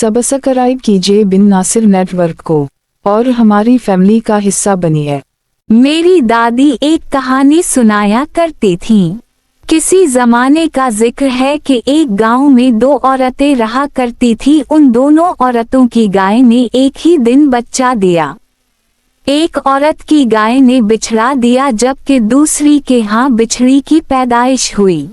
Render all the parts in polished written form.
Subscribe कीजिए बिन Nasir network को और हमारी फैमिली का हिस्सा बनिए। मेरी दादी एक कहानी सुनाया करती थीं। किसी जमाने का जिक्र है कि एक गांव में दो औरतें रहा करती थी। उन दोनों औरतों की गाय ने एक ही दिन बच्चा दिया। एक औरत की गाय ने बिछड़ा दिया जबकि दूसरी के यहाँ बिछड़ी की पैदाइश हुई।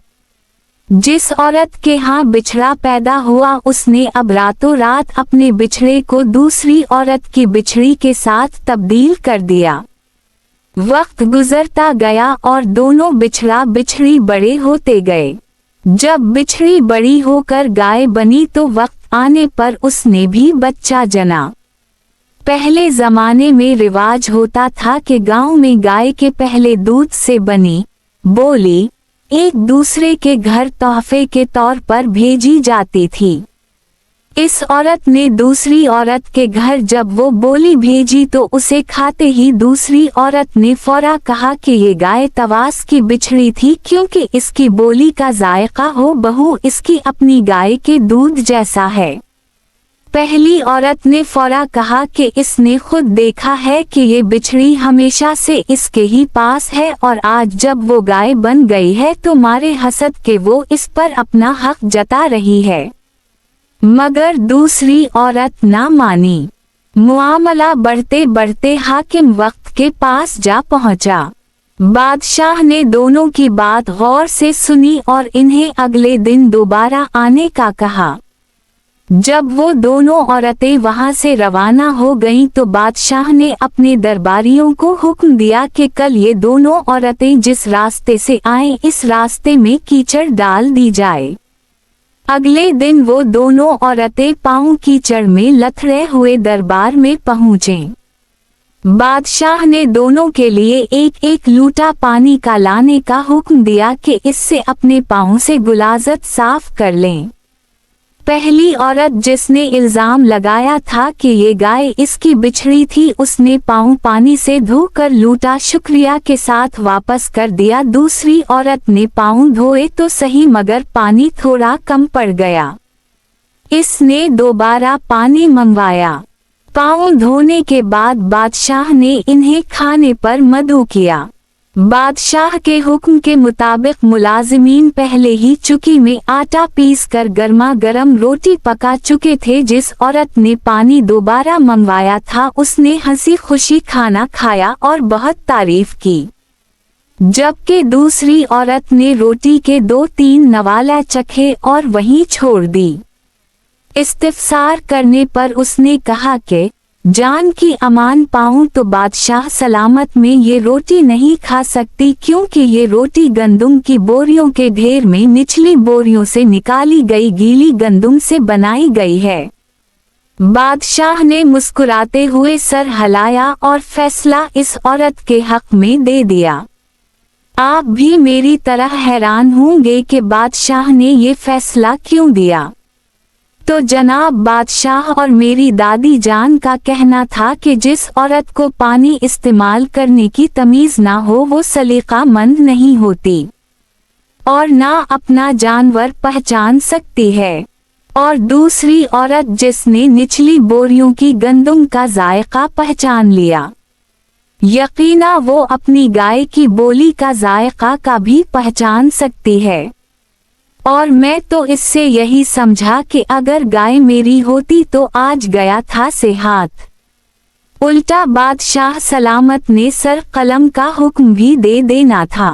जिस औरत के यहाँ बिछड़ा पैदा हुआ उसने अब रातों रात अपने बिछड़े को दूसरी औरत की बिछड़ी के साथ तब्दील कर दिया। वक्त गुजरता गया और दोनों बिछड़ा बिछड़ी बड़े होते गए। जब बिछड़ी बड़ी होकर गाय बनी तो वक्त आने पर उसने भी बच्चा जना। पहले जमाने में रिवाज होता था कि गांव में गाय के पहले दूध से बनी बोली एक दूसरे के घर तोहफे के तौर पर भेजी जाती थी। इस औरत ने दूसरी औरत के घर जब वो बोली भेजी तो उसे खाते ही दूसरी औरत ने फौरा कहा कि ये गाय तवास की बिछड़ी थी, क्योंकि इसकी बोली का जायका हो बहू इसकी अपनी गाय के दूध जैसा है। पहली औरत ने फौरा कहा कि इसने खुद देखा है कि ये बिछड़ी हमेशा से इसके ही पास है और आज जब वो गाय बन गई है तो मारे हसद के वो इस पर अपना हक जता रही है। मगर दूसरी औरत ना मानी। मुआमला बढ़ते बढ़ते हाकिम वक्त के पास जा पहुंचा। बादशाह ने दोनों की बात गौर से सुनी और इन्हें अगले दिन दोबारा आने का कहा। जब वो दोनों औरतें वहां से रवाना हो गईं तो बादशाह ने अपने दरबारियों को हुक्म दिया कि कल ये दोनों औरतें जिस रास्ते से आएं इस रास्ते में कीचड़ डाल दी जाए। अगले दिन वो दोनों औरतें पांव कीचड़ में लथड़े हुए दरबार में पहुँचें। बादशाह ने दोनों के लिए एक एक लूटा पानी का लाने का हुक्म दिया कि इससे अपने पाँव से गुलाजत साफ कर लें। पहली औरत जिसने इल्जाम लगाया था कि ये गाय इसकी बिछड़ी थी उसने पाँव पानी से धोकर लूटा शुक्रिया के साथ वापस कर दिया। दूसरी औरत ने पाँव धोए तो सही मगर पानी थोड़ा कम पड़ गया। इसने दोबारा पानी मंगवाया। पाँव धोने के बाद बादशाह ने इन्हें खाने पर मदऊ किया। बादशाह के हुक्म के मुताबिक मुलाजिमीन पहले ही चुकी में आटा पीस कर गर्मा गर्म रोटी पका चुके थे। जिस औरत ने पानी दोबारा मंगवाया था उसने हंसी खुशी खाना खाया और बहुत तारीफ की, जबकि दूसरी औरत ने रोटी के 2-3 नवाले चखे और वहीं छोड़ दी। इस्तिफसार करने पर उसने कहा कि जान की अमान पाऊं तो बादशाह सलामत में ये रोटी नहीं खा सकती, क्योंकि ये रोटी गंदुम की बोरियों के ढेर में निचली बोरियों से निकाली गई गीली गंदुम से बनाई गई है। बादशाह ने मुस्कुराते हुए सर हिलाया और फैसला इस औरत के हक में दे दिया। आप भी मेरी तरह हैरान होंगे कि बादशाह ने ये फैसला क्यों दिया। तो जनाब बादशाह और मेरी दादी जान का कहना था कि जिस औरत को पानी इस्तेमाल करने की तमीज ना हो वो सलीकामंद नहीं होती और ना अपना जानवर पहचान सकती है। और दूसरी औरत जिसने निचली बोरियों की गंदुम का जायका पहचान लिया, यकीना वो अपनी गाय की बोली का जायका का भी पहचान सकती है। और मैं तो इससे यही समझा कि अगर गाय मेरी होती तो आज गया था से हाथ। उल्टा बादशाह सलामत ने सर कलम का हुक्म भी दे देना था।